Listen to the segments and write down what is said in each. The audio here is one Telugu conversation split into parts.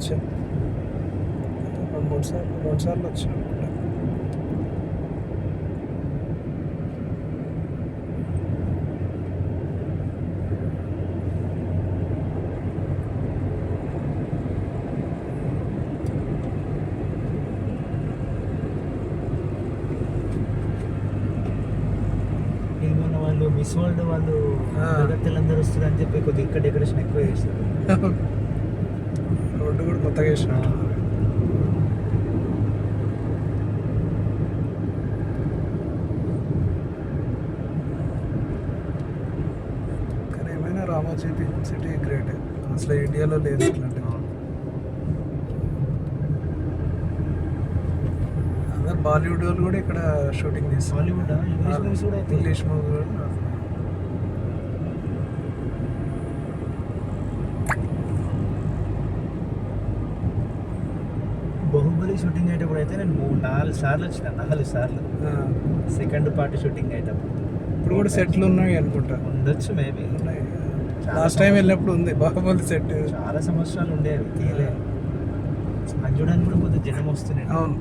వచ్చాను, 2-3 సార్లు వచ్చాను. ఏమన్నా వాళ్ళు మిస్ వరల్డ్ వాళ్ళు జగత్తులందరూ వస్తారు అని చెప్పి కొద్దిగా ఇక్కడ డెకరేషన్ ఎక్కువ చేస్తారు. రోడ్డు కూడా కొత్తగా వేసినట్టు. కానీ ఏమైనా రామోజీ సిటీ గ్రేట్, అసలు ఇండియాలో లేదు ఇట్లాంటి. అందరు బాలీవుడ్ వాళ్ళు కూడా ఇక్కడ షూటింగ్ చేస్తారు. బాలీవుడ్ ఇంగ్లీష్ మూవీ కూడా. బాహుబలి షూటింగ్ అయ్యేటప్పుడు అయితే నేను 4 సార్లు వచ్చిన, 4 సార్లు. సెకండ్ పార్ట్ షూటింగ్ అయ్యేటప్పుడు ఇప్పుడు కూడా సెట్లు ఉన్నాయి అనుకుంటా, ఉండొచ్చు మేబీ. లాస్ట్ టైం వెళ్ళినప్పుడు ఉంది బాహుబలి సెట్. చాలా సంవత్సరాలు ఉండేవి తీయలే. అది చూడడానికి కూడా కొద్దిగా జనం వస్తున్నాయి. అవును.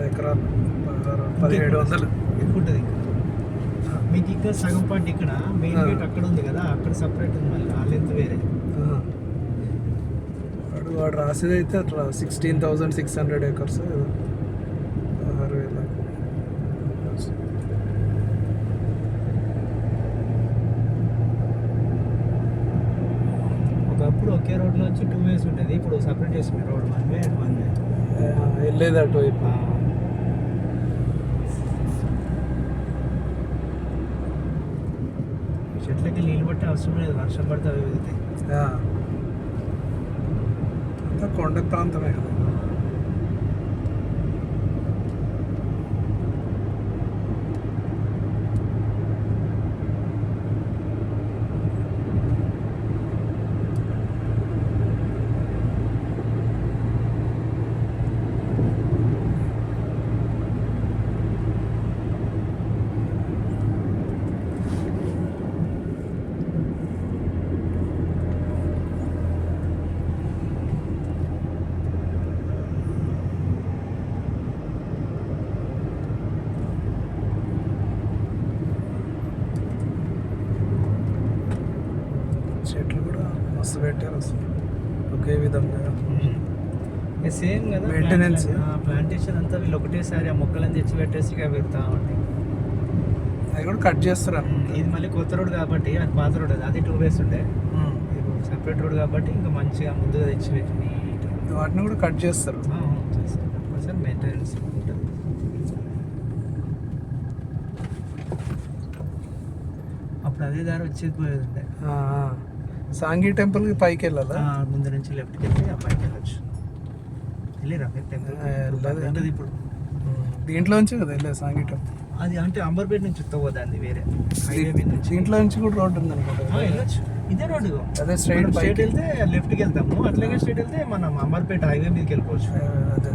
ఎకరాలు 1700 ఎక్కువ ఉంటుంది. మీకు ఇక్కడ సగం పార్ట్ ఇక్కడ మెయిన్ గేట్ అక్కడ ఉంది కదా, అక్కడ సపరేట్ ఉంది మళ్ళీ ఆ లెంత్ వేరే. వాడు రాసేది అయితే అట్లా 16,600 acres, 16,000. ఒకప్పుడు ఒకే రోడ్లో వచ్చి 2 ways ఉండేది, ఇప్పుడు సపరేట్ చేస్తుంది రోడ్. 1 way and 1 way వెళ్ళేది అటువైపు. చెట్లకి నీళ్ళు పట్టే అవసరం లేదు, వర్షం పడితే అవి వెళ్తాయి. అంతా కొండ ప్రాంతమే కదా. చెట్లు కూడా మస్తు పెట్టారు అసలు, ఒకే విధంగా సేమ్ కదా మెయింటెనెన్స్. ప్లాంటేషన్ అంతా వీళ్ళు ఒకటేసారి ఆ మొక్కలను తెచ్చి పెట్టేసి పెడతా ఉంటాయి. అది కూడా కట్ చేస్తారు. ఇది మళ్ళీ కొత్త రోడ్ కాబట్టి, అది పాత రోడ్, అది 2 ways ఉండే. సపరేట్ రోడ్ కాబట్టి ఇంకా మంచిగా ముందుగా తెచ్చి పెట్టి వాటిని కూడా కట్ చేస్తారు. కంపల్సరీ మెయింటెనెన్స్ ఉంటుంది. అప్పుడు అదే దారి వచ్చేది పోయేది ఉండే. సాంఘీ టెంపుల్కి పైకి వెళ్ళాలా? ముందు నుంచి లెఫ్ట్కి వెళ్ళి ఆ పైకి వెళ్ళచ్చు. వెళ్ళిరా టెంపుల్ ఇప్పుడు దీంట్లో నుంచి కదా వెళ్ళలేదు సాంఘీ టెంపుల్. అది అంటే అంబర్పేట నుంచి పోదా, అది వేరే హైవే మీద నుంచి. దీంట్లో నుంచి కూడా రోడ్డు ఉంది అనుకుంటా. వెళ్ళొచ్చు, ఇదే రోడ్డు. అదే స్ట్రైట్ వెళ్తే లెఫ్ట్కి వెళ్తాము, అట్లాగే స్ట్రైట్ వెళ్తే మనం అంబర్పేట హైవే మీదకి వెళ్ళిపోవచ్చు. అదే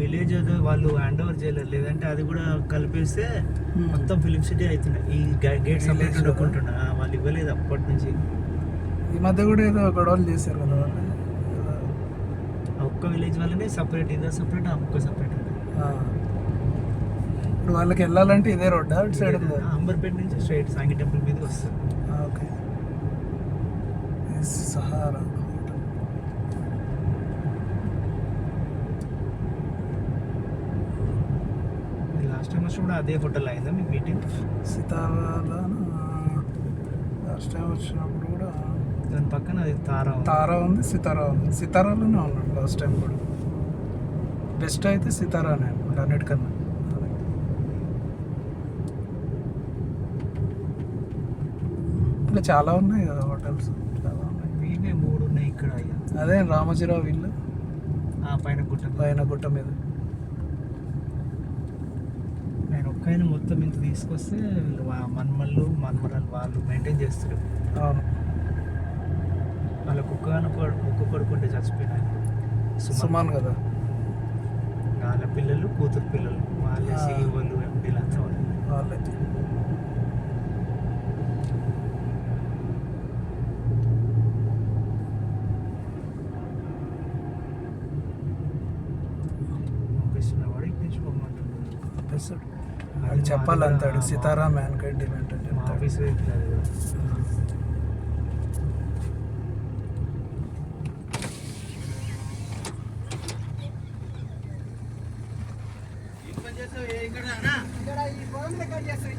విలేజ్ వాళ్ళు హ్యాండ్ ఓవర్ చేయలేరు, లేదంటే అది కూడా కలిపేస్తే మొత్తం ఫిలిం సిటీ అవుతున్నాయి. ఈ గేట్ సపరేట్ Village లో? ఉండకుండా వాళ్ళు ఇవ్వలేదు అప్పటి నుంచి. ఈ మధ్య కూడా ఏదో గొడవలు చేశారు కదా వాళ్ళు. ఆ ఒక్క విలేజ్ వాళ్ళనే సపరేట్, ఇదే సపరేట్, ఆ ఒక్క సపరేట్. ఆ. ఇప్పుడు వాళ్ళకి వెళ్ళాలంటే ఇదే రోడ్డా అటు సైడ్ ఉందా? అంబర్పేట నుంచి స్ట్రైట్ సాంగి టెంపుల్ మీదకి వస్తారు. ఓకే. సహారా లాస్ట్ టైం వచ్చినప్పుడు అదే హోటల్ అయిందా మీకు మీటింగ్? సితారాలో లాస్ట్ టైం వచ్చినప్పుడు కూడా దాని పక్కన అది తారా ఉంది. తారా ఉంది, సితారా ఉంది. సితారాలోనే ఉన్నాడు లాస్ట్ టైం కూడా. బెస్ట్ అయితే సితారానే అనుకుంటా అన్నిటికన్నా. అదే. ఇంకా చాలా ఉన్నాయి కదా హోటల్స్, చాలా ఉన్నాయి. ఇవే 3 ఉన్నాయి ఇక్కడ. ఇక అదే రామోజీరావు ఇల్లు ఆ పైన గుట్ట పైన గుట్ట మీద. నేను ఒక్కైనా మొత్తం ఇంత తీసుకొస్తే వీళ్ళు మన్మళ్ళు మన్మరాలు వాళ్ళు మెయింటైన్ చేస్తారు. అవును. వాళ్ళ కుక్క కొడుకుంటే చచ్చిపోయినాయి. సుమాన్ కదా. వాళ్ళ పిల్లలు కూతురు పిల్లలు వాళ్ళే ఆ. సీఈఓలు ఎంపీలు అంతా వాళ్ళు. వాళ్ళే. పంపిస్తున్న వాడు ఇప్పించుకోమంటున్నాడు. పంపిస్తాడు. అది చెప్పాలంటాడు సితారా మ్యాన్ కైండ్ ఈవెంట్ అని మా చెప్తాడు. ఆఫీస్ ఇక్కడ ఈ పొలం దగ్గర చేస్తారు